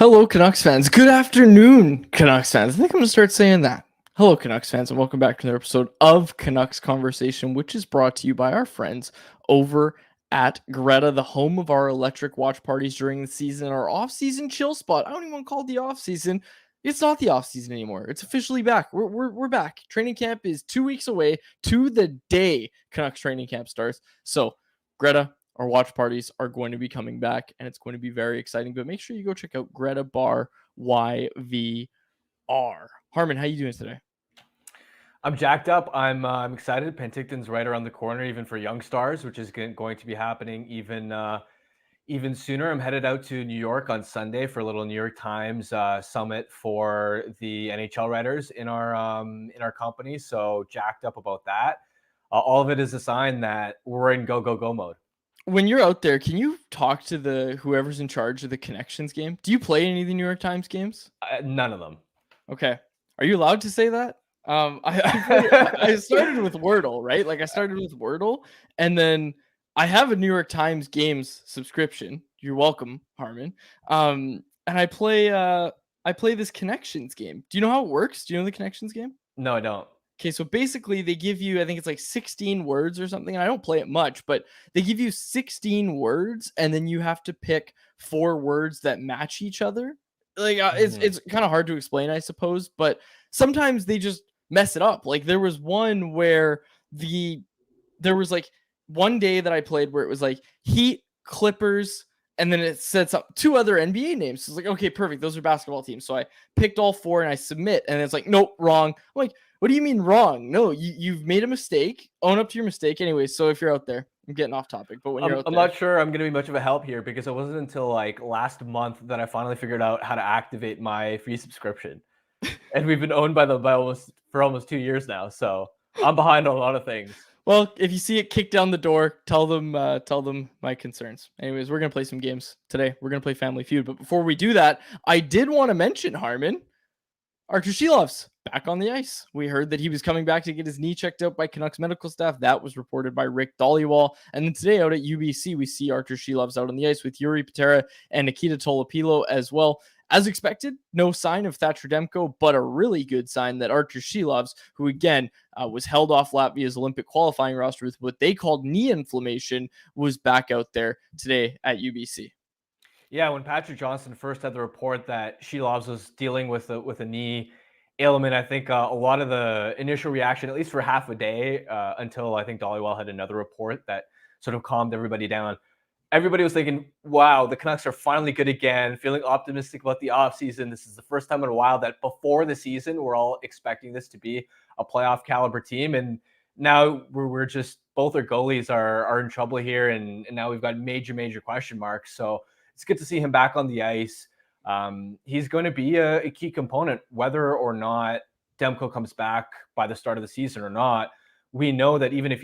Hello, Canucks fans. Good afternoon, Canucks fans. I think I'm going to start saying that. Hello, Canucks fans, and welcome back to another episode of Canucks Conversation, which is brought to you by our friends over at Greta, the home of our electric watch parties during the season, our off-season chill spot. I don't even want to call it the off-season. It's not the off-season anymore. It's officially back. We're back. Training camp is 2 weeks away to the day Canucks training camp starts. So, Greta, our watch parties are going to be coming back, and it's going to be very exciting. But make sure you go check out Greta Bar YVR. Harman, how you doing today? I'm jacked up. I'm excited. Penticton's right around the corner, even for young stars, which is going to be happening even sooner. I'm headed out to New York on Sunday for a little New York Times summit for the NHL writers in our company. So jacked up about that. All of it is a sign that we're in go mode. When you're out there, can you talk to the whoever's in charge of the Connections game? Do you play any of the New York Times games? None of them. Okay. Are you allowed to say that? I started with Wordle, right? Like I started with Wordle, and then I have a New York Times games subscription. You're welcome, Harman. And I play this Connections game. Do you know how it works? Do you know the Connections game? No, I don't. Okay, so basically they give you, I think it's like 16 words or something. I don't play it much, but they give you 16 words, and then you have to pick 4 words that match each other. Like it's kind of hard to explain, I suppose, but sometimes they just mess it up. Like there was one where there was like one day that I played where it was like Heat, Clippers, and then it sets up 2 other NBA names. So it's like, okay, perfect. Those are basketball teams. So I picked all 4 and I submit, and it's like, nope, wrong. I'm like, what do you mean wrong? No, you've made a mistake. Own up to your mistake. Anyway, so if you're out there, I'm getting off topic, but when you're out I'm there, not sure I'm going to be much of a help here because it wasn't until like last month that I finally figured out how to activate my free subscription. And we've been owned by almost 2 years now. So I'm behind on a lot of things. Well, if you see it kick down the door, tell them my concerns. Anyways, we're gonna play some games today. We're gonna play Family Feud, but before we do that, I did want to mention Harman. Artur Shilov's back on the ice. We heard that he was coming back to get his knee checked out by Canucks medical staff. That was reported by Rick Dhaliwal. And then today out at UBC, we see Artur Shilov's out on the ice with Yuri Patera and Nikita Tolopilo as well. As expected, no sign of Thatcher Demko, but a really good sign that Artur Shilov's, who again was held off Latvia's Olympic qualifying roster with what they called knee inflammation, was back out there today at UBC. Yeah, when Patrick Johnson first had the report that Shilovs was dealing with a knee ailment, I think a lot of the initial reaction, at least for half a day, until I think Dhaliwal had another report that sort of calmed everybody down. Everybody was thinking, wow, the Canucks are finally good again, feeling optimistic about the offseason. This is the first time in a while that before the season, we're all expecting this to be a playoff caliber team. And now we're just, both our goalies are in trouble here. And now we've got major question marks. So it's good to see him back on the ice. He's going to be a key component, whether or not Demko comes back by the start of the season or not. We know that even if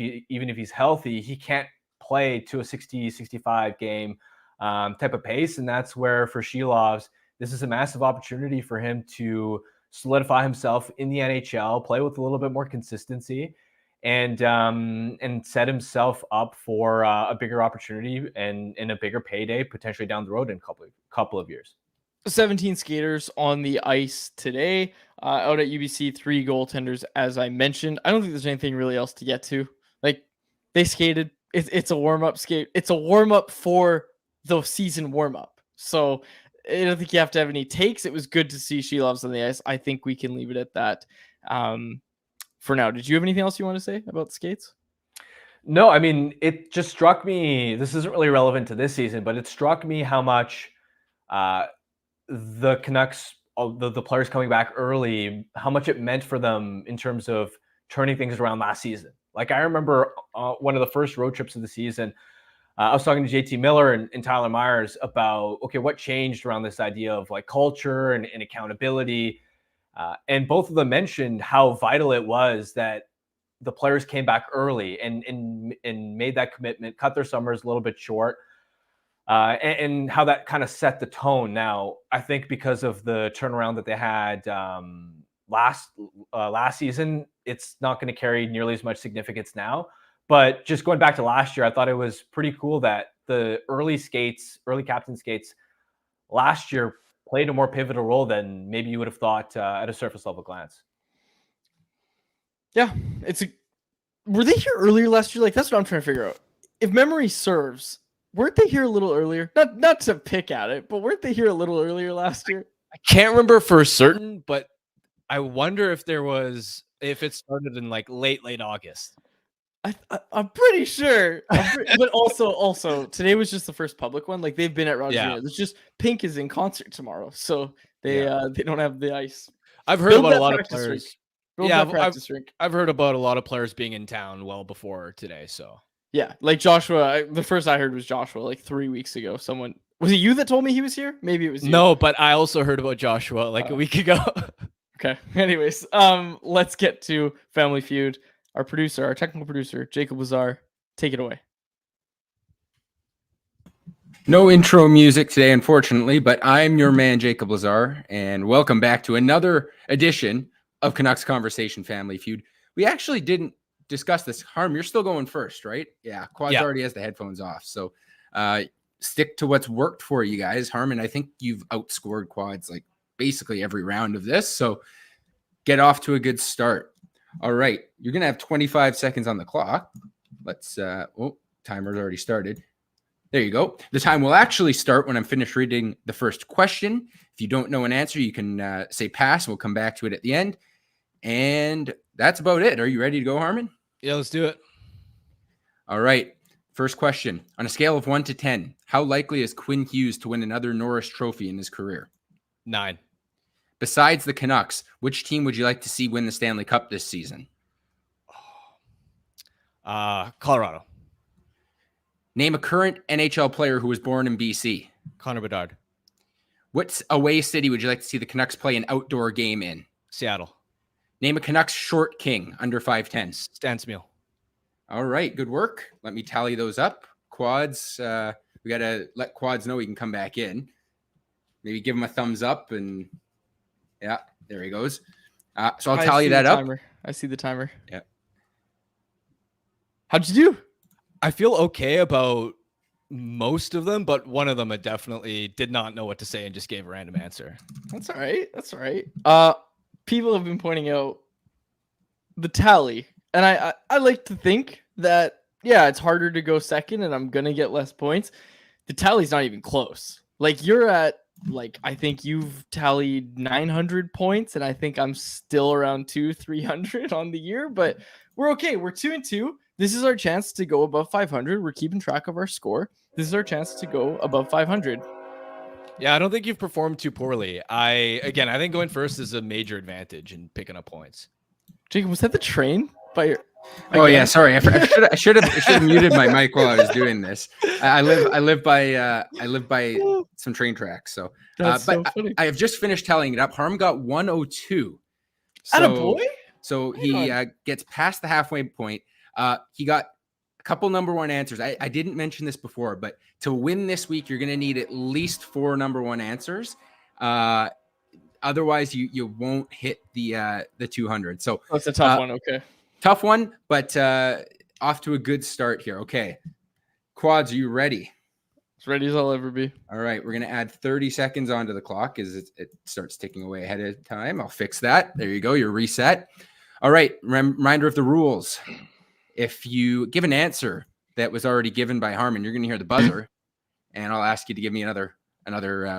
he's healthy, he can't play to a 60-65 game type of pace. And that's where for Shilovs, this is a massive opportunity for him to solidify himself in the NHL, play with a little bit more consistency, and set himself up for a bigger opportunity and a bigger payday potentially down the road in a couple of years. 17 skaters on the ice today out at UBC, 3 goaltenders, as I mentioned. I don't think there's anything really else to get to. Like, they skated. It's a warm-up skate. It's a warm-up for the season warm-up. So I don't think you have to have any takes. It was good to see Shilovs on the ice. I think we can leave it at that for now. Did you have anything else you want to say about the skates? No, I mean, it just struck me. This isn't really relevant to this season, but it struck me how much the Canucks, the players coming back early, how much it meant for them in terms of turning things around last season. Like I remember one of the first road trips of the season, I was talking to JT Miller and Tyler Myers about, okay, what changed around this idea of like culture and accountability. And both of them mentioned how vital it was that the players came back early and made that commitment, cut their summers a little bit short, and how that kind of set the tone. Now, I think because of the turnaround that they had last season, it's not going to carry nearly as much significance now. But just going back to last year, I thought it was pretty cool that the early captain skates last year played a more pivotal role than maybe you would have thought at a surface level glance. Yeah, were they here earlier last year? Like, that's what I'm trying to figure out. If memory serves, weren't they here a little earlier? Not to pick at it, but weren't they here a little earlier last year? I can't remember for certain, but I wonder if it started in like late August. I'm pretty sure. But also today was just the first public one. Like, they've been at Rogers Arena. It's just Pink is in concert tomorrow, so they don't have the ice. I've heard about a lot of players. I've heard about a lot of players being in town well before today. So yeah, like Joshua. The first I heard was Joshua like 3 weeks ago. Someone, was it you that told me he was here? Maybe it was you. No, but I also heard about Joshua like a week ago. Okay. Anyways, let's get to Family Feud. Our technical producer, Jacob Lazar, take it away. No intro music today, unfortunately, but I'm your man, Jacob Lazar, and welcome back to another edition of Canucks Conversation Family Feud. We actually didn't discuss this. Harm, you're still going first, right? Yeah, Quads already has the headphones off, so stick to what's worked for you guys. Harman, I think you've outscored Quads like basically every round of this, so get off to a good start. All right, you're going to have 25 seconds on the clock. Let's, timer's already started. There you go. The time will actually start when I'm finished reading the first question. If you don't know an answer, you can say pass. We'll come back to it at the end. And that's about it. Are you ready to go, Harman? Yeah, let's do it. All right. First question. On a scale of 1 to 10, how likely is Quinn Hughes to win another Norris Trophy in his career? 9. Besides the Canucks, which team would you like to see win the Stanley Cup this season? Colorado. Name a current NHL player who was born in BC. Connor Bedard. What away city would you like to see the Canucks play an outdoor game in? Seattle. Name a Canucks short king under 5'10". Stan Smeel. All right, good work. Let me tally those up. Quads, we got to let Quads know he can come back in. Maybe give him a thumbs up and... Yeah, there he goes. So I'll tally that up. I see the timer. Yeah. How'd you do? I feel okay about most of them, but one of them I definitely did not know what to say and just gave a random answer. That's all right. People have been pointing out the tally, and I like to think that, yeah, it's harder to go second and I'm going to get less points. The tally's not even close. Like, you're at, like, I think you've tallied 900 points, and I think I'm still around 200-300 on the year, but we're okay. We're 2-2. This is our chance to go above 500. We're keeping track of our score. This is our chance to go above 500. Yeah, I don't think you've performed too poorly. I think going first is a major advantage in picking up points. Jacob, was that the train by your... Oh yeah, sorry. I should have muted my mic while I was doing this. I live by some train tracks. So, That's so funny. I have just finished tallying it up. Harm got 102. Attaboy. So he gets past the halfway point. He got a couple number one answers. I didn't mention this before, but to win this week, you're going to need at least 4 number one answers. Otherwise, you won't hit the 200. So that's a tough one. Okay. Tough one, but off to a good start here. Okay. Quads, are you ready? As ready as I'll ever be. All right. We're going to add 30 seconds onto the clock as it starts ticking away ahead of time. I'll fix that. There you go. You're reset. All right. Reminder of the rules. If you give an answer that was already given by Harman, you're going to hear the buzzer, and I'll ask you to give me another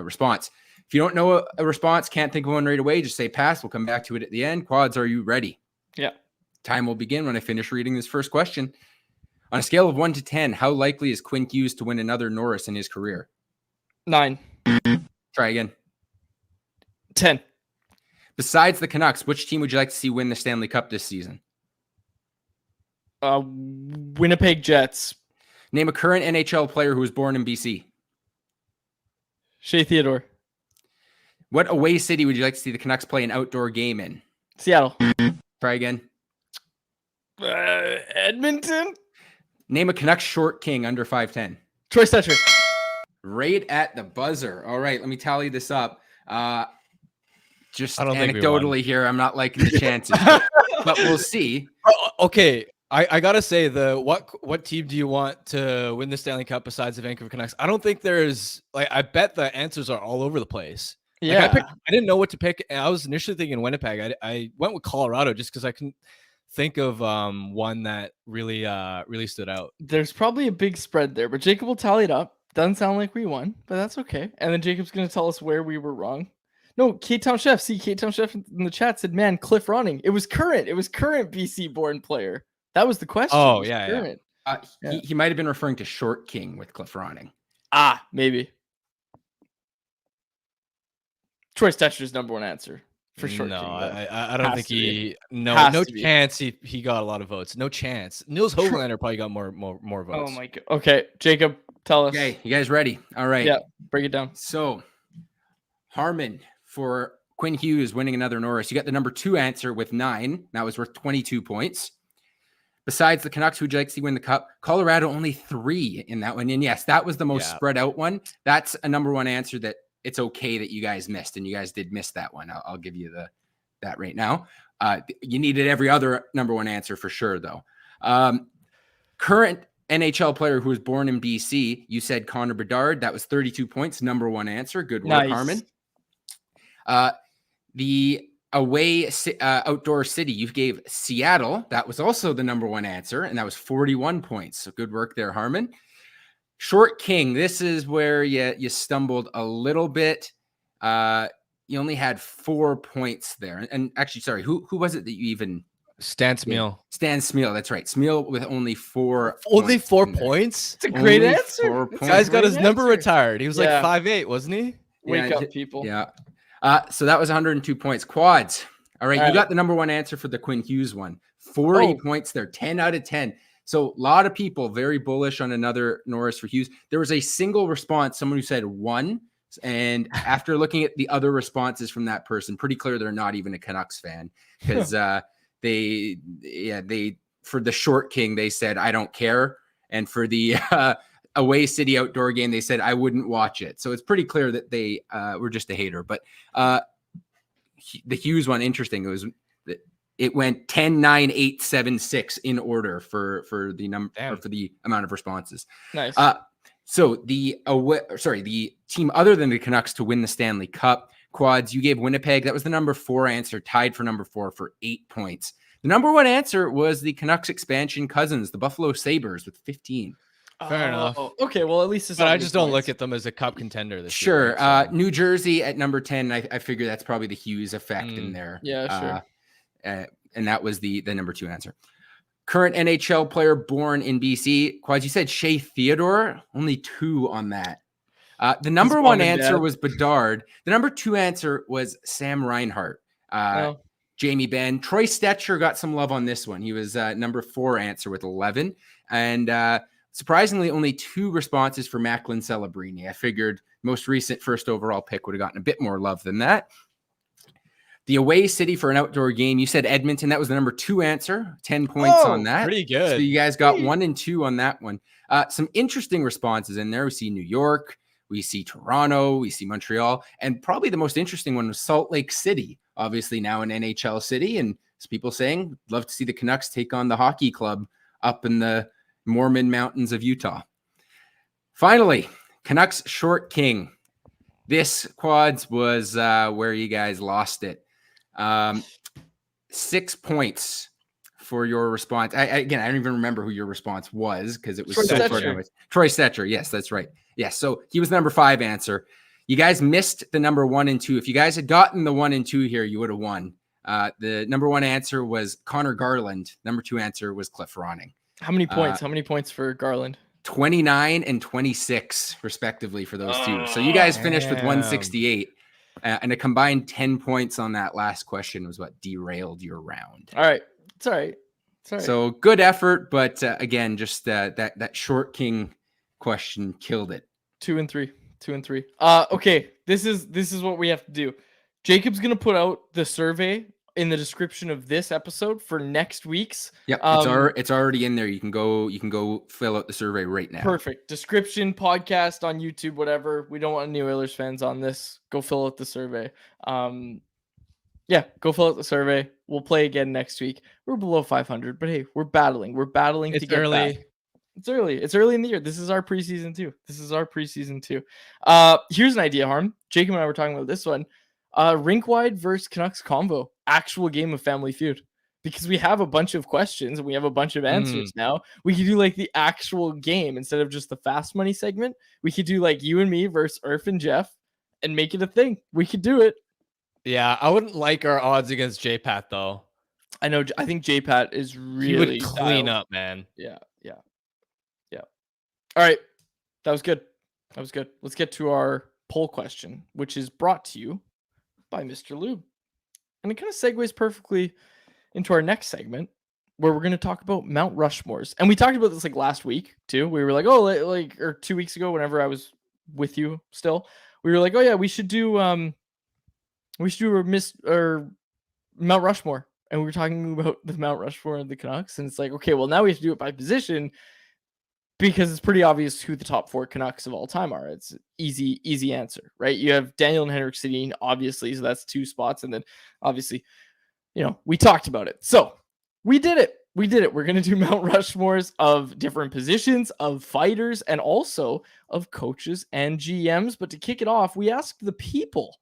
response. If you don't know a response, can't think of one right away, just say pass. We'll come back to it at the end. Quads, are you ready? Yeah. Time will begin when I finish reading this first question. On a scale of 1 to 10, how likely is Quinn Hughes to win another Norris in his career? 9. Try again. 10. Besides the Canucks, which team would you like to see win the Stanley Cup this season? Winnipeg Jets. Name a current NHL player who was born in BC. Shea Theodore. What away city would you like to see the Canucks play an outdoor game in? Seattle. Try again. Edmonton. Name a Canucks short king under 5'10". Troy Stecher. Right at the buzzer. All right, let me tally this up. Just anecdotally here, I'm not liking the chances, but we'll see. Okay, I gotta say, what team do you want to win the Stanley Cup besides the Vancouver Canucks? I don't think there's I bet the answers are all over the place. Yeah. I didn't know what to pick. I was initially thinking Winnipeg. I went with Colorado just because I couldn't think of one that really stood out. There's probably a big spread there, but Jacob will tally it up. Doesn't sound like we won, but that's okay. And then Jacob's going to tell us where we were wrong. No, K-Town Chef. See, K-Town Chef in the chat said, man, Cliff Ronning. It was current BC born player. That was the question. Oh, yeah. Current. He might have been referring to Short King with Cliff Ronning. Maybe. Troy Stetcher's number one answer for sure. No, I don't think he. No chance. He got a lot of votes. No chance. Nils Hoglander probably got more votes. Oh my god. Okay, Jacob, tell us. Okay, you guys ready? All right. Yeah, break it down. So, Harman for Quinn Hughes winning another Norris. You got the number 2 answer with 9. That was worth 22 points. Besides the Canucks, who'd you like to see win the cup? Colorado only 3 in that one. And yes, that was the most spread out one. That's a number 1 answer that it's okay that you guys missed, and you guys did miss that one. I'll give you that right now. You needed every other number 1 answer for sure, though. Current NHL player who was born in BC, you said Connor Bedard. That was 32 points, number 1 answer. Good work, Nice. Harman. The away outdoor city, you gave Seattle. That was also the number 1 answer, and that was 41 points. So good work there, Harman. Short King, this is where you stumbled a little bit. You only had 4 points there. And actually, sorry, who was it that you even... Stan Smeel. Stan Smeel, that's right. Smeel with only 4 Only points 4 in there. points? It's a great Only answer. 4 This points. Guy's got his Great number answer. retired. He was Yeah. like 5'8", wasn't he? Wake Yeah, up, people. Yeah. So that was 102 points. Quads. All right. All You right. got the number 1 answer for the Quinn Hughes one. 40 points there, 10 out of 10. So a lot of people very bullish on another Norris for Hughes. There was a single response, someone who said 1. And after looking at the other responses from that person, pretty clear they're not even a Canucks fan, because they for the Short King, they said, I don't care. And for the away city outdoor game, they said, I wouldn't watch it. So it's pretty clear that they were just a hater. But the Hughes one, interesting. It went 10, 9, 8, 7, 6 in order for the number for the amount of responses. Nice. So the team other than the Canucks to win the Stanley Cup, Quads, you gave Winnipeg. That was the number 4 answer, tied for number 4 for 8 points. The number 1 answer was the Canucks expansion cousins, the Buffalo Sabres, with 15. Fair enough. Okay, well, at least it's But not I many just don't points. look at them as a cup contender this Sure. year. Right? So- New Jersey at number 10. I figure that's probably the Hughes effect in there. Yeah, sure. And that was the number 2 answer. Current NHL player born in BC. Quads, you said Shea Theodore. Only 2 on that. The number 1 answer was Bedard. The number 2 answer was Sam Reinhart. Jamie Benn. Troy Stetcher got some love on this one. He was number 4 answer with 11. And surprisingly, only 2 responses for Macklin Celebrini. I figured most recent first overall pick would have gotten a bit more love than that. The away city for an outdoor game, you said Edmonton. That was the number 2 answer. 10 points on that. Pretty good. So you guys got 1 and 2 on that one. Some interesting responses in there. We see New York. We see Toronto. We see Montreal. And probably the most interesting one was Salt Lake City. Obviously now an NHL city. And people saying, love to see the Canucks take on the hockey club up in the Mormon Mountains of Utah. Finally, Canucks Short King. This, Quads, was where you guys lost it. 6 points for your response. Again, I don't even remember who your response was because it was Troy so far down. Troy Stetcher. Yes, that's right. Yes. So he was number 5 answer. You guys missed the number 1 and 2. If you guys had gotten the 1 and 2 here, you would have won. The number 1 answer was Connor Garland. Number 2 answer was Cliff Ronning. How many points? How many points for Garland? 29 and 26, respectively, for those 2. So you guys finished with 168. And a combined 10 points on that last question was what derailed your round. All right. It's all right. It's all right. So good effort. But again, just that Short King question killed it. 2 and 3. 2 and 3. Okay. This is what we have to do. Jacob's going to put out the survey in the description of this episode for next week's. Yep, it's already in there. You can go fill out the survey right now. Perfect. Description, podcast on YouTube, whatever. We don't want any Oilers fans on this. Go fill out the survey. Go fill out the survey. We'll play again next week. We're below 500, but hey, we're battling. We're battling It's to get early. back. It's early. It's early in the year. This is our preseason too. Here's an idea, Harm. Jacob and I were talking about this one. Rink wide versus Canucks convo. Actual game of Family Feud. Because we have a bunch of questions and we have a bunch of answers now. We could do like the actual game instead of just the fast money segment. We could do like you and me versus Irf and Jeff and make it a thing. We could do it. Yeah, I wouldn't like our odds against J-Pat though. I know. I think J-Pat is really He would clean dialed. up, man. Yeah. All right. That was good. Let's get to our poll question, which is brought to you by Mr. Lube. And it kind of segues perfectly into our next segment where we're going to talk about Mount Rushmores. And we talked about this like last week too. We were like, or 2 weeks ago, whenever I was with you still, we were like, oh yeah, we should do Mount Rushmore. And we were talking about the Mount Rushmore of the Canucks. And it's like, okay, well now we have to do it by position because it's pretty obvious who the top 4 Canucks of all time are. It's easy answer, right? You have Daniel and Henrik Sedin, obviously. So that's 2 spots. And then obviously, we talked about it. So we did it. We're going to do Mount Rushmores of different positions, of fighters, and also of coaches and GMs. But to kick it off, we asked the people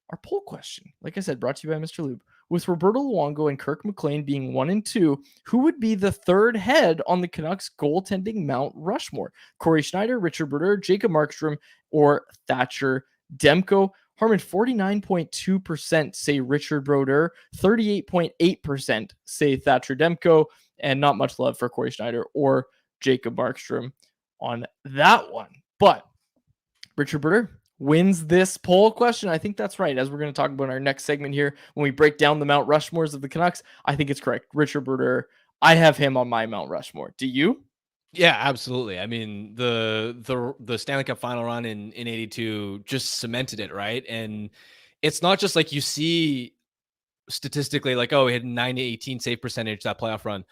our poll question. Like I said, brought to you by Mr. Lube. With Roberto Luongo and Kirk McLean being 1 and 2, who would be the third head on the Canucks goaltending Mount Rushmore? Corey Schneider, Richard Brodeur, Jacob Markstrom, or Thatcher Demko? Harman, 49.2% say Richard Brodeur, 38.8% say Thatcher Demko, and not much love for Corey Schneider or Jacob Markstrom on that one. But Richard Brodeur wins this poll question. I think that's right. As we're going to talk about in our next segment here, when we break down the Mount Rushmores of the Canucks, I think it's correct. Richard Brodeur, I have him on my Mount Rushmore. Do you? Yeah, absolutely. I mean, the Stanley Cup final run in 82 just cemented it, right? And it's not just like you see statistically like, oh, he had 9-18 save percentage that playoff run.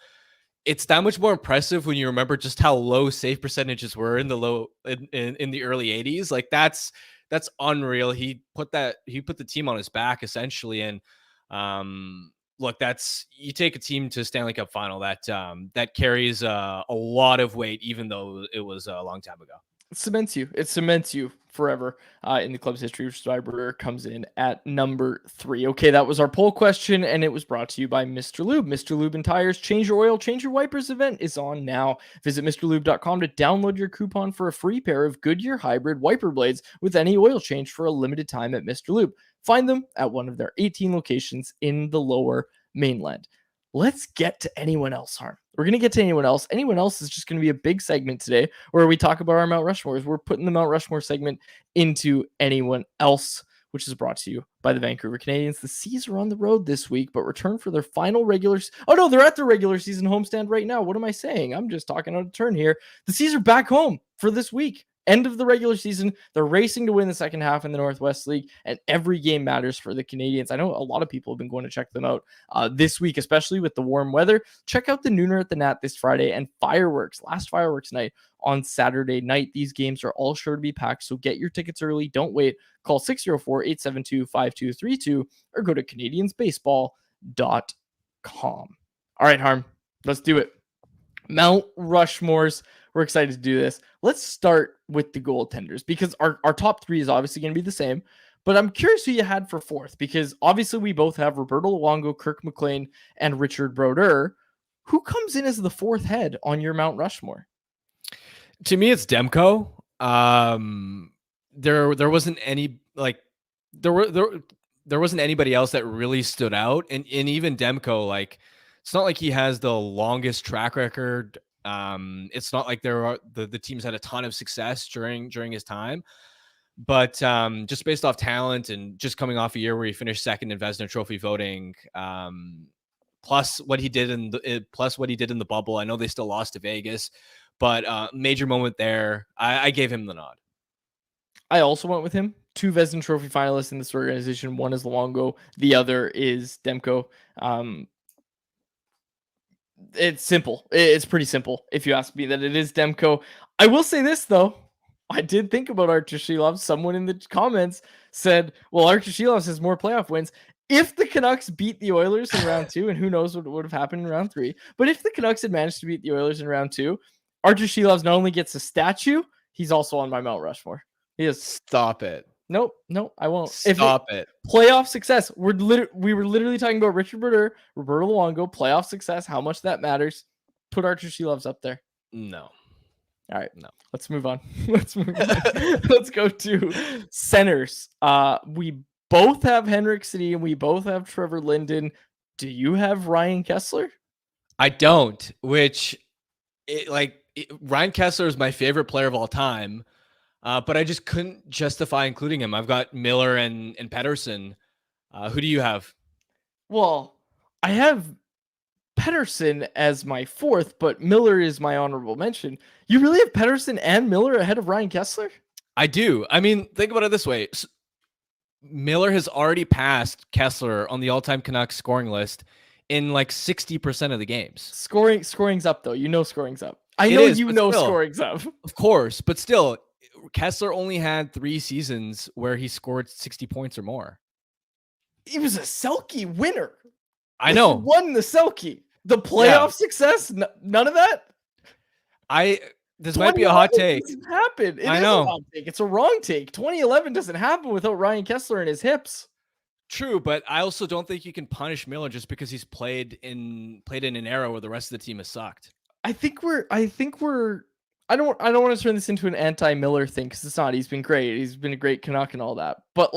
It's that much more impressive when you remember just how low save percentages were in the early 80s. Like that's unreal. He put the team on his back essentially. And look, you take a team to Stanley Cup final that carries a lot of weight, even though it was a long time ago. It cements you forever in the club's history, which is why Brodeur comes in at number 3. Okay, that was our poll question, and it was brought to you by Mr. Lube. Mr. Lube and Tires, change your oil, change your wipers event is on now. Visit MrLube.com to download your coupon for a free pair of Goodyear hybrid wiper blades with any oil change for a limited time at Mr. Lube. Find them at one of their 18 locations in the Lower Mainland. Let's get to anyone else, Harm. We're going to get to anyone else. Anyone else is just going to be a big segment today where we talk about our Mount Rushmores. We're putting the Mount Rushmore segment into anyone else, which is brought to you by the Vancouver Canadians. The Seas are on the road this week, but return for their final regular... Oh, no, they're at their regular season homestand right now. What am I saying? I'm just talking out of turn here. The Seas are back home for this week. End of the regular season. They're racing to win the second half in the Northwest League, and every game matters for the Canadians. I know a lot of people have been going to check them out this week, especially with the warm weather. Check out the Nooner at the Nat this Friday and last fireworks night on Saturday night. These games are all sure to be packed, so get your tickets early. Don't wait. Call 604-872-5232 or go to CanadiansBaseball.com. All right, Harm, let's do it. Mount Rushmores. We're excited to do this. Let's start with the goaltenders because our top 3 is obviously going to be the same, but I'm curious who you had for 4th because obviously we both have Roberto Luongo, Kirk McLean, and Richard Brodeur. Who comes in as the 4th head on your Mount Rushmore? To me, it's Demko. There wasn't any there wasn't anybody else that really stood out, and even Demko, like it's not like he has the longest track record. It's not like the teams had a ton of success during his time, but just based off talent and just coming off a year where he finished 2nd in Vezina Trophy voting, plus what he did in the bubble. I know they still lost to Vegas, but major moment there. I gave him the nod. I also went with him. 2 Vezina Trophy finalists in this organization. One is Luongo, the other is Demko. It's simple. It's pretty simple, if you ask me, that it is Demko. I will say this, though. I did think about Artur Shilov. Someone in the comments said, well, Artur Shilov has more playoff wins. If the Canucks beat the Oilers in round 2, and who knows what would have happened in round 3, but if the Canucks had managed to beat the Oilers in round 2, Archer Shelovs not only gets a statue, he's also on my Mount Rushmore. He is. Stop it. Nope, I won't. Stop it. Playoff success. We were literally talking about Richard Brodeur, Roberto Luongo, playoff success, how much that matters. Put Archer Shelovs up there. No. All right, No. Let's move on. Let's go to centers. We both have Henrik Sedin and we both have Trevor Linden. Do you have Ryan Kessler? I don't, Ryan Kessler is my favorite player of all time, but I just couldn't justify including him. I've got Miller and Pettersson. Who do you have? Well, I have Pettersson as my fourth, but Miller is my honorable mention. You really have Pettersson and Miller ahead of Ryan Kessler? I do. I mean, think about it this way. Miller has already passed Kessler on the all-time Canucks scoring list in like 60% of the games. Scoring's up though. Scoring's up. I know scoring's up. Of course, but still, Kessler only had 3 seasons where he scored 60 points or more. He was a Selke winner. I know. He won the Selke. The playoff success, none of that. This might be a hot take. Doesn't happen. I know. A hot take. It's a wrong take. 2011 doesn't happen without Ryan Kessler and his hips. True, but I also don't think you can punish Miller just because he's played in an era where the rest of the team has sucked. I don't want to turn this into an anti-Miller thing because it's not. He's been great. He's been a great Canuck and all that. But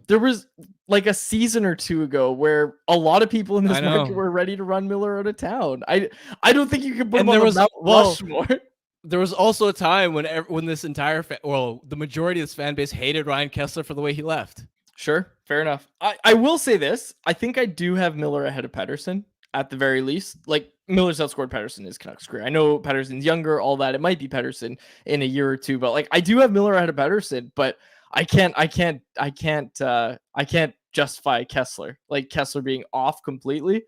there was a season or two ago where a lot of people in this market were ready to run Miller out of town. I don't think you can put him on Mount Rushmore. There was also a time when this entire the majority of this fan base hated Ryan Kessler for the way he left. Sure, fair enough. I will say this. I think I do have Miller ahead of Pettersson at the very least. Miller's outscored Pettersson in his Canucks career. I know Pettersson's younger, all that. It might be Pettersson in a year or two, but I do have Miller ahead of Pettersson, but I can't justify Kessler. Kessler being off completely.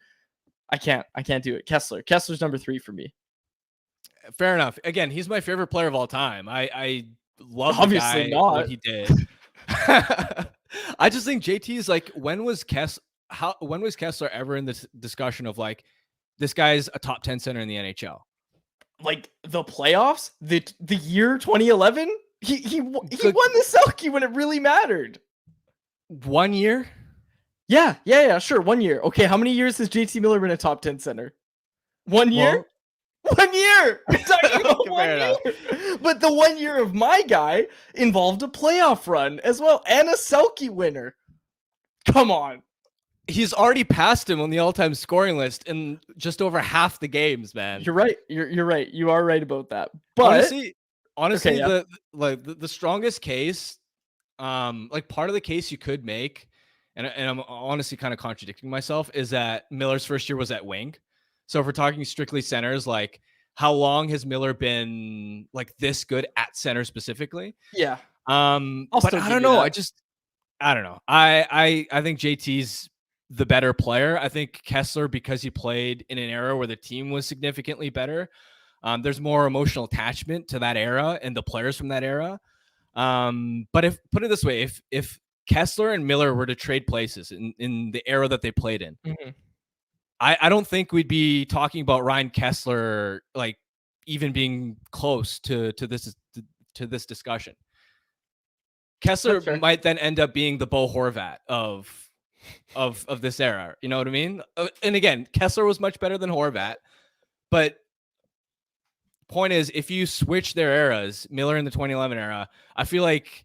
I can't do it. Kessler's number 3 for me. Fair enough. Again, he's my favorite player of all time. I love obviously the guy, not what he did. I just think JT's when was Kessler ever in this discussion of this guy's a top 10 center in the NHL? The playoffs, the year 2011, he won the Selke when it really mattered. 1 year? Yeah, sure, 1 year. Okay, how many years has JT Miller been a top 10 center? 1 year? 1 year. We're talking about 1 year. But the 1 year of my guy involved a playoff run as well and a Selke winner. Come on. He's already passed him on the all-time scoring list in just over half the games, man. You're right. You're right. You are right about that. But honestly, okay, the strongest case, part of the case you could make, and I'm honestly kind of contradicting myself, is that Miller's first year was at wing. So if we're talking strictly centers, how long has Miller been this good at center specifically? Yeah. But I don't know. I don't know. I think JT's the better player. I think Kessler, because he played in an era where the team was significantly better, there's more emotional attachment to that era and the players from that era. But put it this way, if Kessler and Miller were to trade places in the era that they played in, mm-hmm. I don't think we'd be talking about Ryan Kessler even being close to this discussion. Kessler might then end up being the Bo Horvat of this era. You know what I mean? And again, Kessler was much better than Horvat, but point is, if you switch their eras, Miller in the 2011 era, I feel like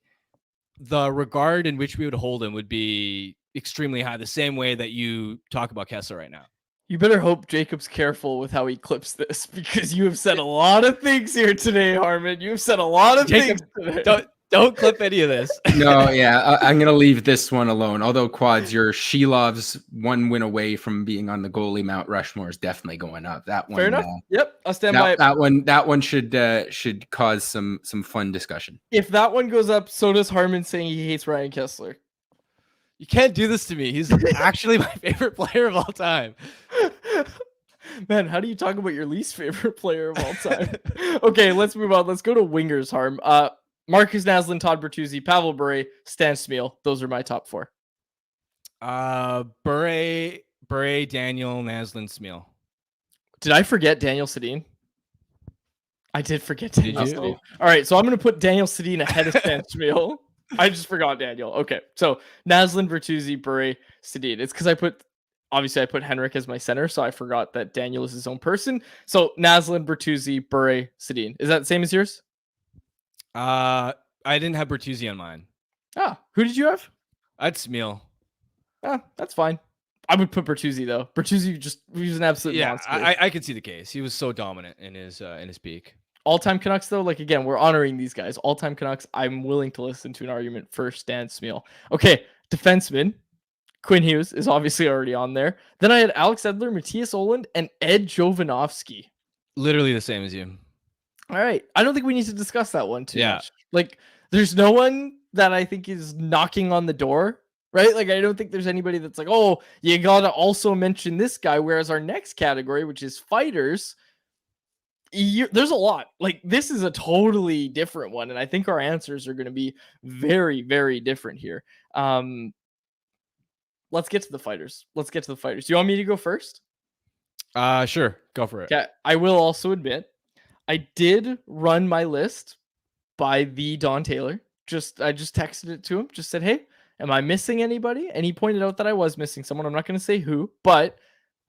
the regard in which we would hold him would be extremely high, the same way that you talk about Kessler right now. You better hope Jacob's careful with how he clips this, because you have said a lot of things here today, Harman. You've said a lot of things today. Don't clip any of this. No, yeah, I'm going to leave this one alone. Although, Quads, your Shelov's 1 win away from being on the goalie Mount Rushmore is definitely going up. That one, fair enough. Yep, I'll stand by it. That one should cause some fun discussion. If that one goes up, so does Harman saying he hates Ryan Kessler. You can't do this to me. He's actually my favorite player of all time. Man, how do you talk about your least favorite player of all time? Okay, let's move on. Let's go to wingers, Harm. Marcus Naslund, Todd Bertuzzi, Pavel Bure, Stan Smeel. Those are my top 4. Bure, Daniel, Naslund, Smeel. Did I forget Daniel Sedin? I did forget Did Daniel you? Sedin. All right, so I'm going to put Daniel Sedin ahead of Stan Schmiel. I just forgot Daniel. Okay, so Naslund, Bertuzzi, Bure, Sedin. It's because I put Henrik as my center, so I forgot that Daniel is his own person. So Naslund, Bertuzzi, Bure, Sedin. Is that the same as yours? I didn't have Bertuzzi on mine. Ah, who did you have? I'd Smeal. Ah, that's fine. I would put Bertuzzi though. Bertuzzi he was an absolute monster. I could see the case. He was so dominant in his peak. All-time Canucks though, like again, we're honoring these guys. All-time Canucks. I'm willing to listen to an argument for Stan Schmiel. Okay, defenseman. Quinn Hughes is obviously already on there. Then I had Alex Edler, Matthias Ohlund, and Ed Jovanovski. Literally the same as you. All right. I don't think we need to discuss that one too Yeah. much. Like, there's no one that I think is knocking on the door, right? Like, I don't think there's anybody that's like, oh, you got to also mention this guy. Whereas our next category, which is fighters, there's a lot. Like, this is a totally different one. And I think our answers are going to be very, very different here. Let's get to the fighters. Do you want me to go first? Sure. Go for it. Okay. I will also admit, I did run my list by the Don Taylor. I just texted it to him. Just said, hey, am I missing anybody? And he pointed out that I was missing someone. I'm not going to say who, but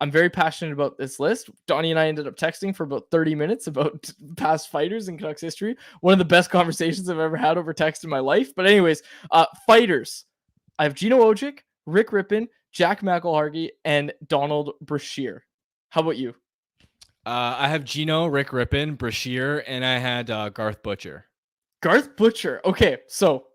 I'm very passionate about this list. Donnie and I ended up texting for about 30 minutes about past fighters in Canucks history. One of the best conversations I've ever had over text in my life. But anyways, fighters. I have Gino Ojic, Rick Rippon, Jack McElhargy, and Donald Brashear. How about you? I have Gino, Rick Rippon, Brashear, and I had Garth Butcher. Garth Butcher. Okay, so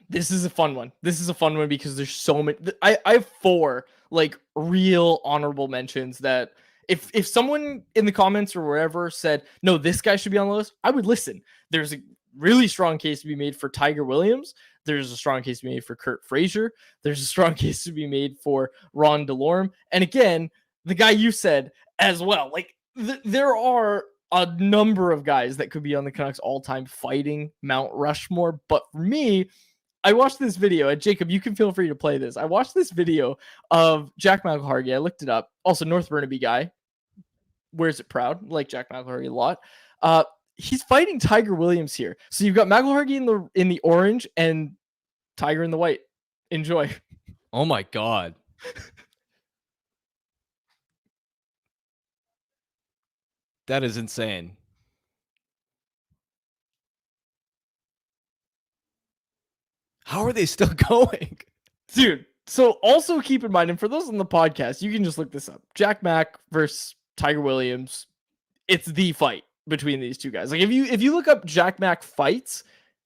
this is a fun one. Because there's so many. I have 4 like real honorable mentions that if someone in the comments or wherever said, no, this guy should be on the list, I would listen. There's a really strong case to be made for Tiger Williams. There's a strong case to be made for Kurt Frazier. There's a strong case to be made for Ron DeLorme. And again, the guy you said as well. Like, there are a number of guys that could be on the Canucks all-time fighting Mount Rushmore. But for me, I watched this video, and Jacob, you can feel free to play this. I watched this video of Jack McElhargy. I looked it up. Also, North Burnaby guy. Wears it proud. Like Jack McElhargy a lot. He's fighting Tiger Williams here. So you've got McElhargy in the orange and Tiger in the white. Enjoy. Oh my God. That is insane. How are they still going? Dude, so also keep in mind, and for those on the podcast, you can just look this up. Jack Mack versus Tiger Williams. It's the fight between these two guys. Like, if you look up Jack Mack fights,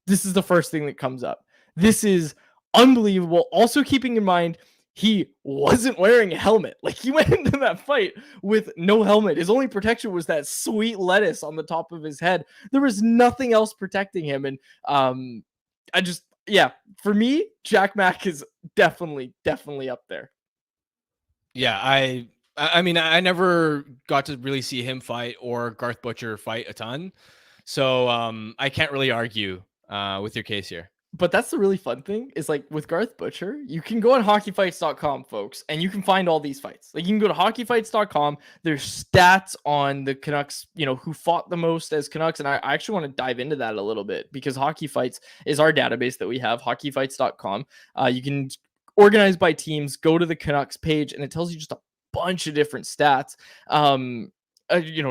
this is the first thing that comes up. This is unbelievable. Also keeping in mind, he wasn't wearing a helmet. Like, he went into that fight with no helmet. His only protection was that sweet lettuce on the top of his head. There was nothing else protecting him. And for me, Jack Mack is definitely up there. Yeah, I mean, I never got to really see him fight or Garth Butcher fight a ton. So I can't really argue with your case here. But that's the really fun thing is, like, with Garth Butcher, you can go on hockeyfights.com, folks, and you can find all these fights. Like, you can go to hockeyfights.com. There's stats on the Canucks, who fought the most as Canucks. And I actually want to dive into that a little bit because Hockey Fights is our database that we have, hockeyfights.com. You can organize by teams, go to the Canucks page, and it tells you just a bunch of different stats.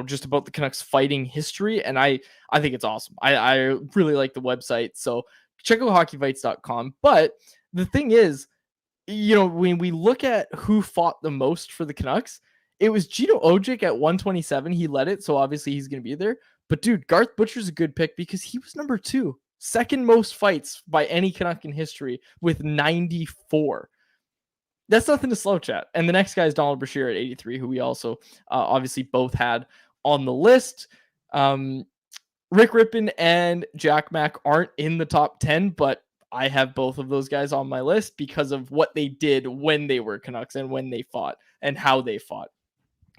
Just about the Canucks fighting history. And I think it's awesome. I really like the website. So check out hockeyfights.com. But the thing is, when we look at who fought the most for the Canucks, it was Gino Ojic at 127. He led it, so obviously he's going to be there. But dude, Garth Butcher's a good pick because he was number 2. Second most fights by any Canuck in history with 94. That's nothing to slow chat. And the next guy is Donald Brashear at 83, who we also obviously both had on the list. Rick Rippon and Jack Mack aren't in the top 10, but I have both of those guys on my list because of what they did when they were Canucks and when they fought and how they fought.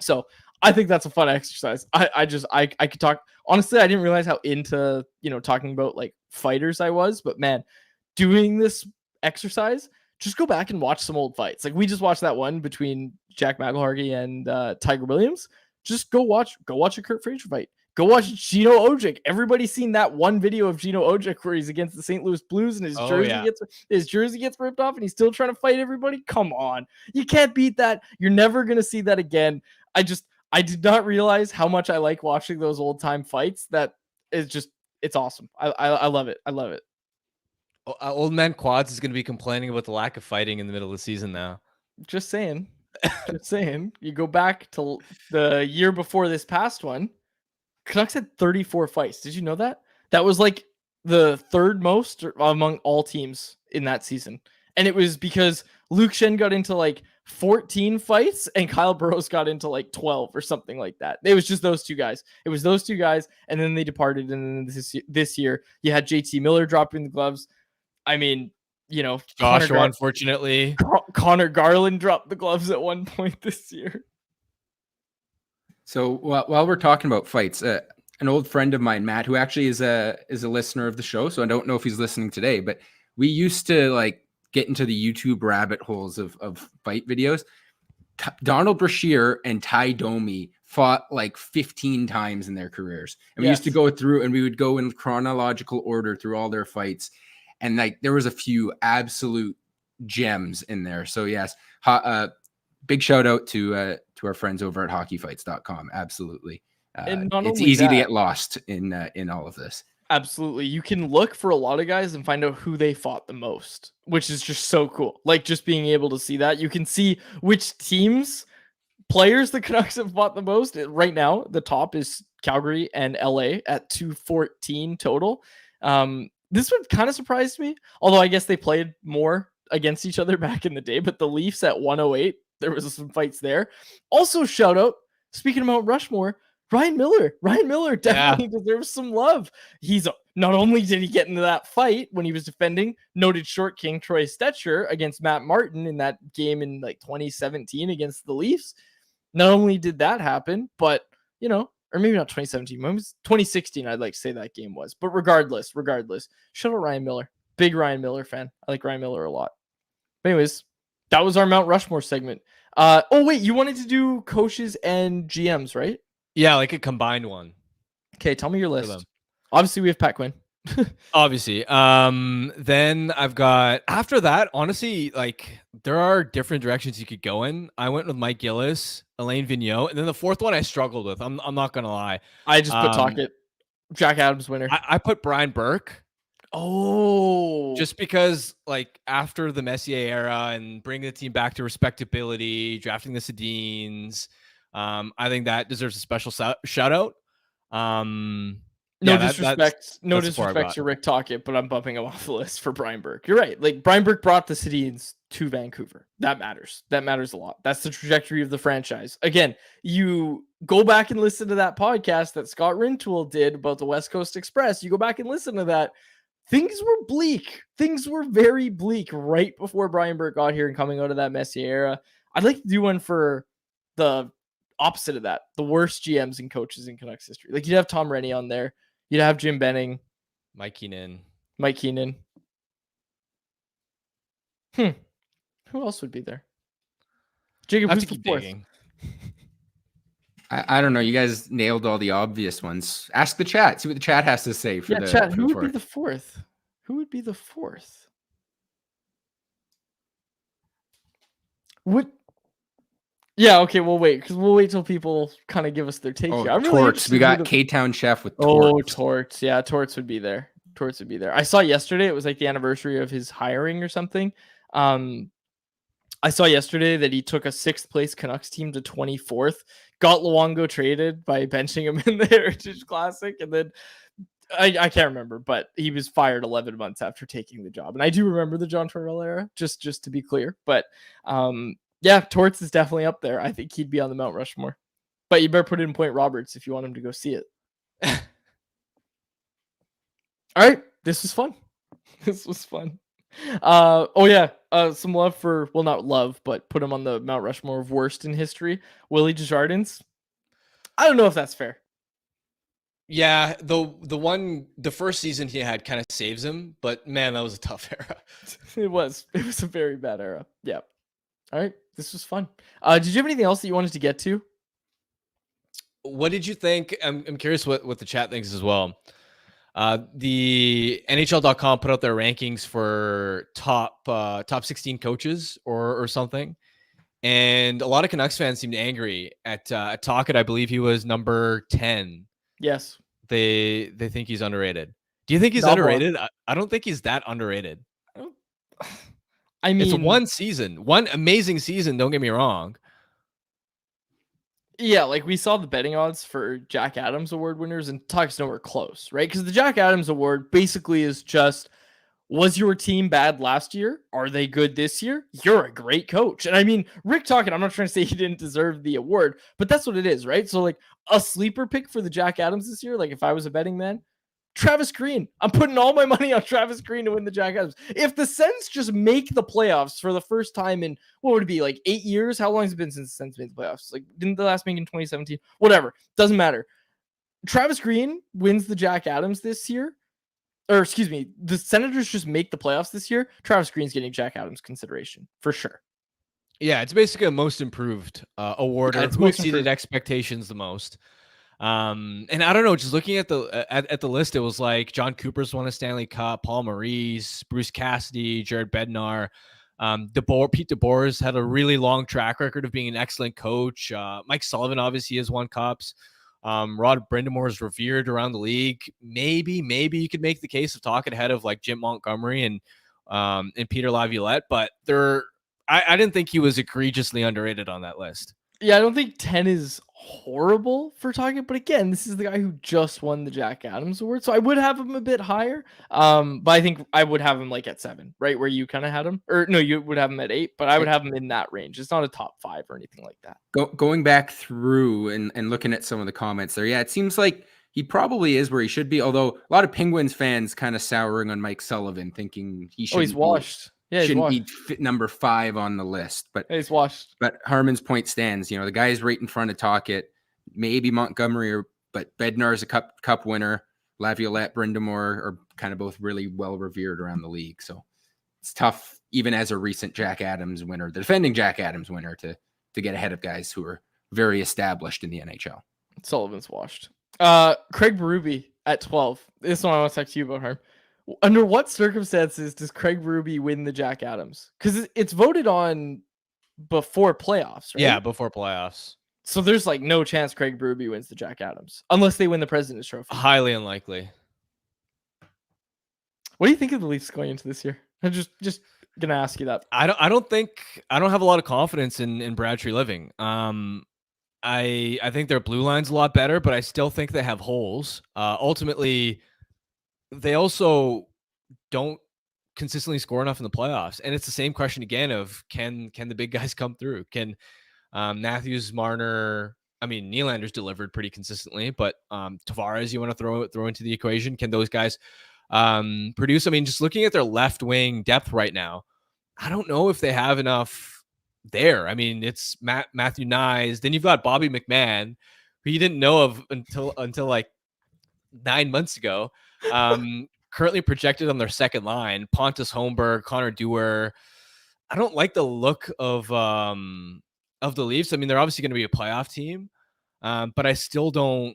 So I think that's a fun exercise. I could talk. Honestly, I didn't realize how into, talking about like fighters I was, but man, doing this exercise, just go back and watch some old fights. Like, we just watched that one between Jack McElhargy and Tiger Williams. Just go watch a Kurt Frazier fight. Go watch Gino Ojic. Everybody's seen that one video of Gino Ojic where he's against the St. Louis Blues and his jersey gets ripped off and he's still trying to fight everybody. Come on. You can't beat that. You're never going to see that again. I did not realize how much I like watching those old time fights. That is just, it's awesome. I love it. I love it. Old man Quads is going to be complaining about the lack of fighting in the middle of the season now. Just saying. Just saying. You go back to the year before this past one, Canucks had 34 fights. Did you know that? That was like the third most among all teams in that season. And it was because Luke Shen got into like 14 fights and Kyle Burrows got into like 12 or something like that. It was just those two guys. It was those two guys, and then they departed. And then this year, you had JT Miller dropping the gloves. I mean, you know, Joshua, unfortunately. Connor Garland dropped the gloves at one point this year. So while we're talking about fights, an old friend of mine, Matt, who actually is a listener of the show, so I don't know if he's listening today, but we used to like get into the YouTube rabbit holes of fight videos. Donald Brashear and Ty Domi fought like 15 times in their careers. And we used to go through and we would go in chronological order through all their fights. And like there was a few absolute gems in there. So yes, big shout out to our friends over at hockeyfights.com. Absolutely. It's easy to get lost in all of this. Absolutely. You can look for a lot of guys and find out who they fought the most, which is just so cool. Like just being able to see that. You can see which players the Canucks have fought the most. Right now, the top is Calgary and LA at 214 total. This one kind of surprised me, although I guess they played more against each other back in the day, but the Leafs at 108, there was some fights there. Also, shout out, speaking about Rushmore, Ryan Miller definitely deserves some love. He's not only did he get into that fight when he was defending noted short king Troy Stetcher against Matt Martin in that game in like 2017 against the Leafs. Not only did that happen, but you know, or maybe not 2017, maybe it was 2016. I'd like to say that game was, but regardless, shout out Ryan Miller. Big Ryan Miller fan. I like Ryan Miller a lot. But anyways, that was our Mount Rushmore segment. Oh wait, you wanted to do coaches and GMs, right? Yeah, like a combined one. Okay, tell me your list. Obviously, we have Pat Quinn. Obviously. Then I've got, after that, honestly, like there are different directions you could go in. I went with Mike Gillis, Alain Vigneault, and then the fourth one I struggled with. I'm not gonna lie. I just put Tocchet, Jack Adams winner. I put Brian Burke. Oh, just because like after the Messier era and bringing the team back to respectability, drafting the Sedins, I think that deserves a special shout out. No disrespect to Rick Tocchet, but I'm bumping him off the list for Brian Burke. You're right. Like Brian Burke brought the Sedins to Vancouver. That matters. That matters a lot. That's the trajectory of the franchise. Again, you go back and listen to that podcast that Scott Rintoul did about the West Coast Express. You go back and listen to that. Things were bleak. Things were very bleak right before Brian Burke got here and coming out of that Messier era. I'd like to do one for the opposite of that, the worst GMs and coaches in Canucks history. Like you'd have Tom Rennie on there. You'd have Jim Benning. Mike Keenan. Who else would be there? Jacob, who's the fourth? I don't know. You guys nailed all the obvious ones. Ask the chat. See what the chat has to say. For chat. Who would be the fourth? Who would be the fourth? Yeah, okay, we'll wait because we'll wait till people kind of give us their take. Here. Torts. We got K-Town Chef with Torts. Torts. Yeah, Torts would be there. I saw yesterday, it was like the anniversary of his hiring or something. I saw yesterday that he took a 6th place Canucks team to 24th, got Luongo traded by benching him in the Heritage Classic, and then I can't remember, but he was fired 11 months after taking the job. And I do remember the John Tortorella era, just to be clear. But yeah, Torts is definitely up there. I think he'd be on the Mount Rushmore. But you better put it in Point Roberts if you want him to go see it. All right, this was fun. Some love for, well, not love, but put him on the Mount Rushmore of worst in history. Willie Desjardins. I don't know if that's fair. Yeah, the first season he had kind of saves him, but man, that was a tough era. It was a very bad era. Yeah. All right, this was fun. Did you have anything else that you wanted to get to? What did you think? I'm curious what the chat thinks as well. The NHL.com put out their rankings for top 16 coaches or something, and a lot of Canucks fans seemed angry at Tocchet. I believe he was number 10. Yes. They think he's underrated. Do you think he's Not underrated? I don't think he's that underrated. I mean, It's one season, one amazing season. Don't get me wrong. yeah, like we saw the betting odds for Jack Adams Award winners, and Tuck's nowhere close, right? Because the Jack Adams Award basically is just, was your team bad last year? Are they good this year? You're a great coach. And I mean, Rick Tocchet, I'm not trying to say he didn't deserve the award, but that's what it is, right? So like a sleeper pick for the Jack Adams this year, like if I was a betting man, Travis Green. I'm putting all my money on Travis Green to win the Jack Adams. If the Sens just make the playoffs for the first time in, what would it be, like 8 years? How long has it been since the Sens made the playoffs? Like, didn't the last make in 2017? Whatever. Doesn't matter. Travis Green wins the Jack Adams this year. Or excuse me, the Senators just make the playoffs this year. Travis Green's getting Jack Adams consideration for sure. Yeah, it's basically a most improved award, Yeah, or it's who most exceeded improved. expectations the most. And I don't know, just looking at the at the list, it was like John Cooper's won a Stanley Cup, Paul Maurice, Bruce Cassidy, Jared Bednar. Pete DeBoer's had a really long track record of being an excellent coach. Mike Sullivan obviously has won cups. Rod Brindamore is revered around the league. Maybe you could make the case of talking ahead of like Jim Montgomery and Peter Laviolette, but I didn't think he was egregiously underrated on that list. Yeah, I don't think 10 is horrible for talking, but again, this is the guy who just won the Jack Adams Award, so I would have him a bit higher. But I think I would have him like at 7, right where you kind of had him, or no, you would have him at 8, but I would have him in that range. It's not a top 5 or anything like that. Going back through and looking at some of the comments there, yeah, it seems like he probably is where he should be. Although a lot of Penguins fans kind of souring on Mike Sullivan, thinking he should. Oh, he's washed. Yeah, he's shouldn't washed. be number 5 on the list. But Yeah, he's washed. But Harman's point stands. You know, the guy's right in front of Tocchet. Maybe Montgomery, but Bednar's a cup winner. Laviolette, Brindamore are kind of both really well revered around the league. So it's tough, even as a recent Jack Adams winner, the defending Jack Adams winner, to get ahead of guys who are very established in the NHL. Sullivan's washed. Craig Berube at 12. This one I want to talk to you about, Harm. Under what circumstances does Craig Berube win the Jack Adams? Because it's voted on before playoffs, right? Yeah, before playoffs. So there's like no chance Craig Berube wins the Jack Adams unless they win the President's Trophy. Highly unlikely. What do you think of the Leafs going into this year? I'm just gonna ask you that. I don't have a lot of confidence in Brad Treliving. I think their blue line's a lot better, but I still think they have holes. Ultimately, they also don't consistently score enough in the playoffs. And it's the same question again of can the big guys come through? Can Matthews, Marner, I mean, Nylander's delivered pretty consistently, but Tavares, you want to throw into the equation. Can those guys produce? I mean, just looking at their left wing depth right now, I don't know if they have enough there. I mean, it's Matthew Nyes. Then you've got Bobby McMahon, who you didn't know of until like 9 months ago. Currently projected on their second line. Pontus Holmberg, Connor Dewar. I don't like the look of the Leafs. I mean, they're obviously going to be a playoff team, but I still don't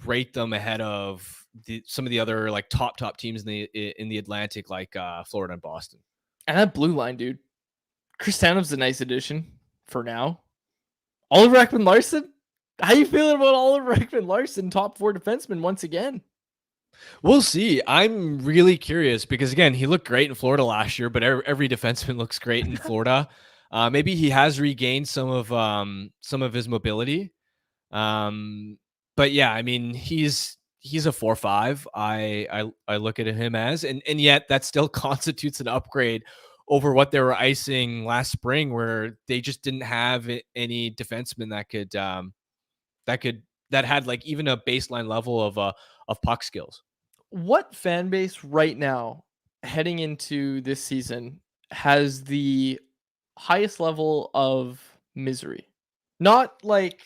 rate them ahead of some of the other like top teams in the Atlantic, like Florida and Boston. And that blue line, dude. Chris Tanov's a nice addition for now. Oliver Ekman-Larsson? How you feeling about Oliver Ekman-Larsson, top 4 defenseman once again? We'll see. I'm really curious because again, he looked great in Florida last year, but every defenseman looks great in Florida. Maybe he has regained some of his mobility. But yeah, I mean, he's a 4-5. I look at him as, and yet that still constitutes an upgrade over what they were icing last spring, where they just didn't have any defenseman that had like even a baseline level of puck skills. What fan base right now heading into this season has the highest level of misery? Not like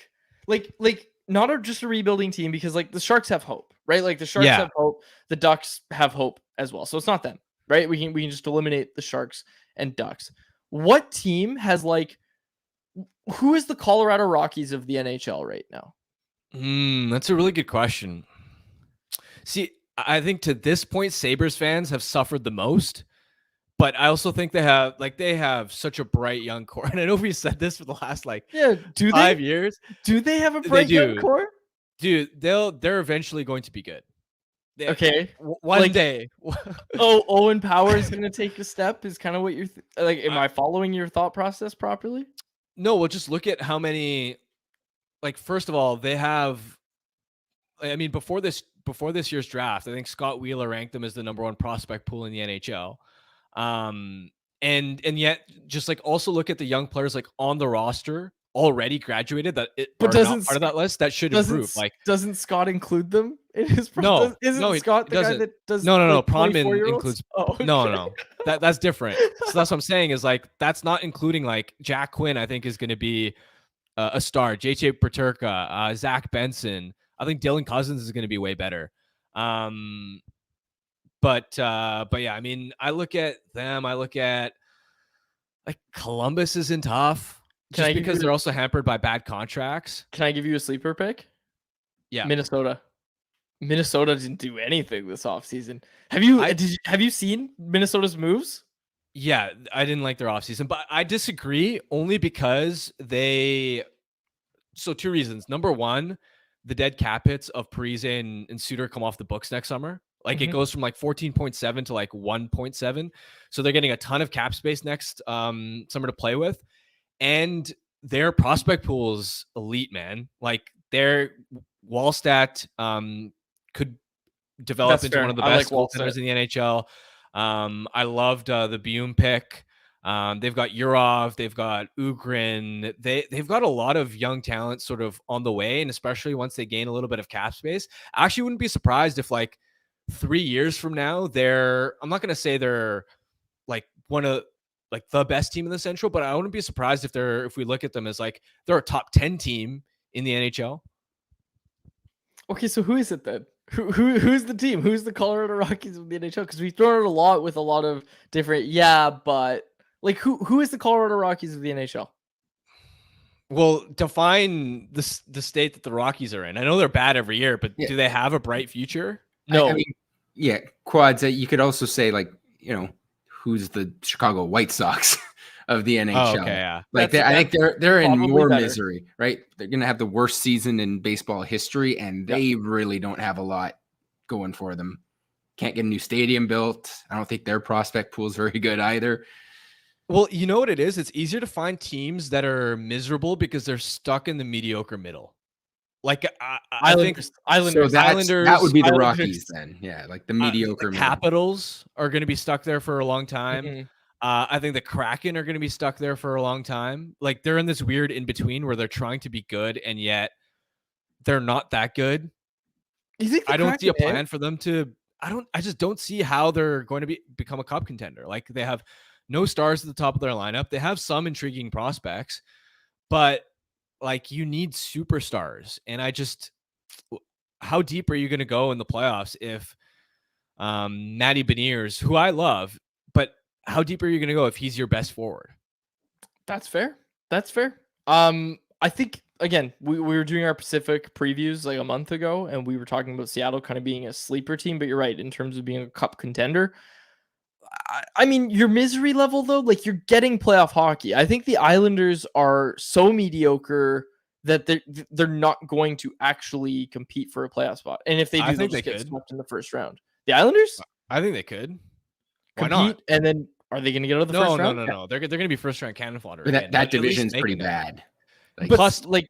not just a rebuilding team, because like the Sharks have hope, right? Like the Sharks have hope, the Ducks have hope as well. So it's not them, right? We can just eliminate the Sharks and Ducks. What team has like, who is the Colorado Rockies of the NHL right now? That's a really good question. See, I think to this point, Sabres fans have suffered the most, but I also think they have such a bright young core. And I know we said this for the last Yeah, do 5 they? years. Do they have a They bright young do. core? Dude, they're eventually going to be good. Okay. One Like- day. Oh, Owen Power is going to take a step is kind of what you're like. Am I following your thought process properly? No, well, just look at how many. Like, first of all, they have. I mean, before this year's draft, I think Scott Wheeler ranked them as the number 1 prospect pool in the NHL. And yet, just like also look at the young players like on the roster already graduated that But are doesn't not part of that list that should improve. Like, doesn't Scott include them in his No, Isn't no, he Scott the guy doesn't. that does No. like, Pronman 24-year-olds? includes. Oh, okay. No. That's different. So that's what I'm saying is like that's not including like Jack Quinn. I think is going to be a star. JJ Paterka, Zach Benson. I think Dylan Cousins is going to be way better. But yeah, I mean, I look at them. I look at like Columbus isn't tough Can I just give because you- they're also hampered by bad contracts. Can I give you a sleeper pick? Yeah. Minnesota. Minnesota didn't do anything this offseason. Have you seen Minnesota's moves? Yeah, I didn't like their offseason, but I disagree only because so 2 reasons. Number 1, the dead cap hits of Parise and Suter come off the books next summer. Like it goes from like 14.7 to like 1.7. So they're getting a ton of cap space next summer to play with. And their prospect pool is elite, man. Like their Wallstat could develop That's into fair. one of the I best like goaltenders Wallstat. in the NHL. I loved the Bume pick. They've got Urov, they've got Ugrin. They've got a lot of young talent sort of on the way, and especially once they gain a little bit of cap space. I actually wouldn't be surprised if like 3 years from now, I'm not going to say they're like one of like the best team in the Central, but I wouldn't be surprised if we look at them as like they're a top 10 team in the NHL. Okay, so who is it then? Who's the team? Who's the Colorado Rockies of the NHL? Because we've thrown it a lot with a lot of different. Yeah, but like who is the Colorado Rockies of the NHL? Well, define the state that the Rockies are in. I know they're bad every year, but Yeah. do they have a bright future? No, I mean, yeah, Quads. You could also say like, who's the Chicago White Sox of the NHL? Oh, okay, yeah. Like That's- I think they're in probably more better. misery, right? They're gonna have the worst season in baseball history, and they really don't have a lot going for them. Can't get a new stadium built. I don't think their prospect pool is very good either. Well, you know what it is? It's easier to find teams that are miserable because they're stuck in the mediocre middle. Like I think Islanders. That would be the Islanders. Rockies then. Yeah, like the mediocre the middle. Capitals are going to be stuck there for a long time. Mhm. I think the Kraken are going to be stuck there for a long time. Like they're in this weird in between where they're trying to be good and yet they're not that good. You think the I don't see a Kraken, plan for them to. I just don't see how they're going to become a cup contender. Like they have no stars at the top of their lineup. They have some intriguing prospects, but like you need superstars. And how deep are you going to go in the playoffs if Matty Beniers, who I love, but how deep are you going to go if he's your best forward? That's fair. That's fair. I think again, we were doing our Pacific previews like a month ago, and we were talking about Seattle kind of being a sleeper team. But you're right in terms of being a cup contender. I mean, your misery level though, like you're getting playoff hockey. I think the Islanders are so mediocre that they're not going to actually compete for a playoff spot. And if they do, I they'll think just they get could. swept in the first round. The Islanders I think they could. Why compete, not? and then are they going to get out of the first round? No. They're going to be first round cannon fodder. But again, that like, at least division's pretty making it. bad. Like, But Plus, like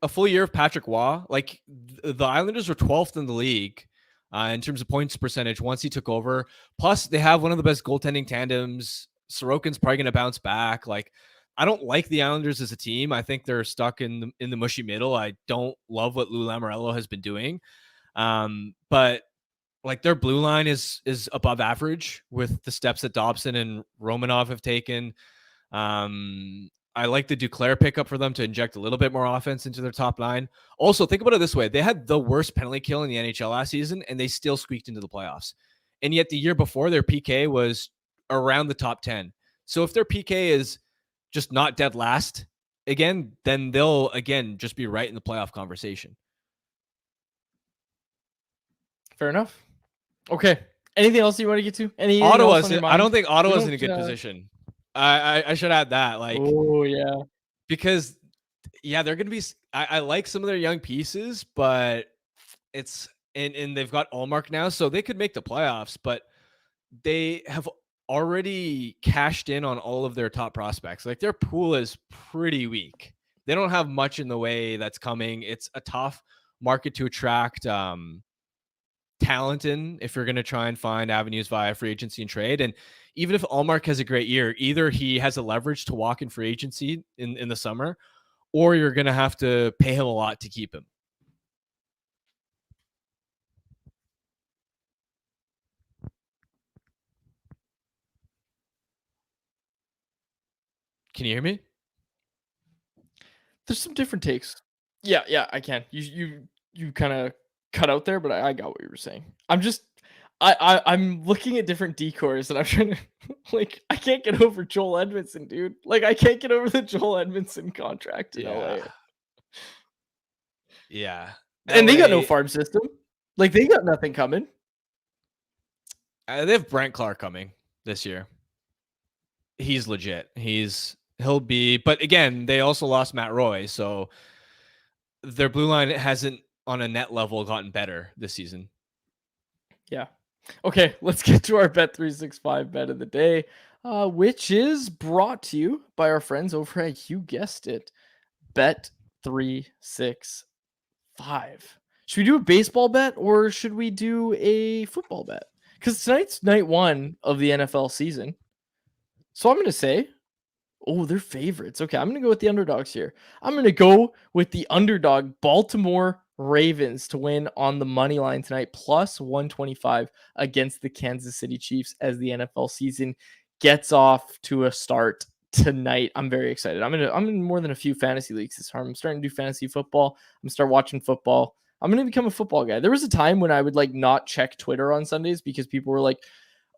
a full year of Patrick Waugh, like the Islanders were 12th in the league in terms of points percentage once he took over. Plus, they have one of the best goaltending tandems. Sorokin's probably going to bounce back. Like, I don't like the Islanders as a team. I think they're stuck in the mushy middle. I don't love what Lou Lamoriello has been doing. But like their blue line is above average with the steps that Dobson and Romanov have taken. I like the Duclair pickup for them to inject a little bit more offense into their top line. Also, think about it this way. They had the worst penalty kill in the NHL last season, and they still squeaked into the playoffs. And yet the year before, their PK was around the top 10. So if their PK is just not dead last again, then they'll, again, just be right in the playoff conversation. Fair enough. Okay. Anything else you want to get to? Anything else Ottawa's. on your I don't mind? think Ottawa's in don't, a good uh, position. I should add that, like, Oh yeah. because yeah, they're gonna be. I like some of their young pieces, but it's and they've got Allmark now, so they could make the playoffs, but they have already cashed in on all of their top prospects. Like their pool is pretty weak. They don't have much in the way that's coming. It's a tough market to attract talent in if you're going to try and find avenues via free agency and trade. And even if Allmark has a great year, either he has a leverage to walk in free agency in the summer, or you're going to have to pay him a lot to keep him. Can you hear me? There's some different takes. Yeah, I can. You kind of cut out there, but I got what you were saying. I'm looking at different decors and I'm trying to like I can't get over Joel Edmondson, dude. Like I can't get over the Joel Edmondson contract in LA. Yeah. And they got no LA farm system. Like they got nothing coming. They have Brent Clark coming this year. He's legit. He'll be, but again, they also lost Matt Roy, so their blue line hasn't on a net level gotten better this season. Yeah. Okay, let's get to our Bet365 bet of the day, which is brought to you by our friends over at, you guessed it, Bet365. Should we do a baseball bet or should we do a football bet? Because tonight's night one of the NFL season. So I'm going to say, oh, they're favorites. Okay, I'm going to go with the underdogs here. I'm going to go with the underdog Baltimore Ravens to win on the money line tonight, plus 125 against the Kansas City Chiefs as the NFL season gets off to a start tonight. I'm very excited. I'm in more than a few fantasy leagues this time. I'm starting to do fantasy football. I'm start watching football. I'm going to become a football guy. There was a time when I would like not check Twitter on Sundays because people were like,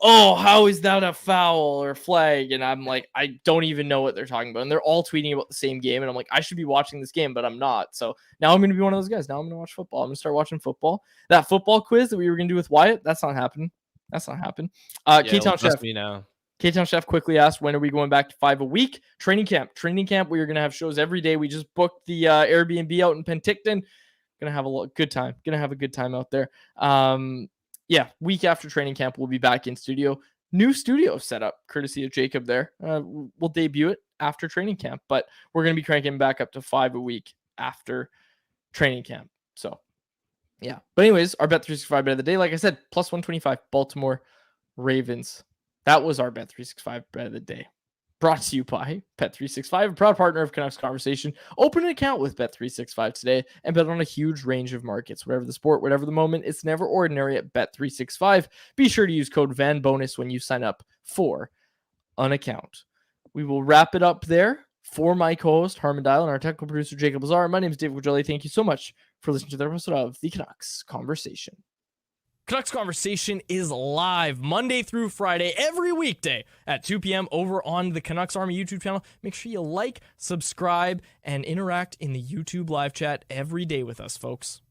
oh, how is that a foul or flag? And I'm like, I don't even know what they're talking about. And they're all tweeting about the same game. And I'm like, I should be watching this game, but I'm not. So now I'm going to be one of those guys. Now I'm going to watch football. I'm going to start watching football. That football quiz that we were going to do with Wyatt, that's not happening. K-Town Chef. Me now. K-Town Chef quickly asked, when are we going back to 5 a week? Training camp. We are going to have shows every day. We just booked the Airbnb out in Penticton. Gonna have a good time. Gonna have a good time out there. Yeah, week after training camp, we'll be back in studio. New studio setup, courtesy of Jacob there. We'll debut it after training camp, but we're gonna be cranking back up to 5 a week after training camp. So, yeah. But anyways, our Bet365 bet of the day, like I said, plus 125, Baltimore Ravens. That was our Bet365 bet of the day. Brought to you by Bet365, a proud partner of Canucks Conversation. Open an account with Bet365 today and bet on a huge range of markets. Whatever the sport, whatever the moment, it's never ordinary at Bet365. Be sure to use code VANBONUS when you sign up for an account. We will wrap it up there. For my co-host, Harman Dial, and our technical producer, Jacob Lazar, my name is David Gujelli. Thank you so much for listening to the episode of the Canucks Conversation. Canucks Conversation is live Monday through Friday, every weekday at 2 p.m. over on the Canucks Army YouTube channel. Make sure you like, subscribe, and interact in the YouTube live chat every day with us, folks.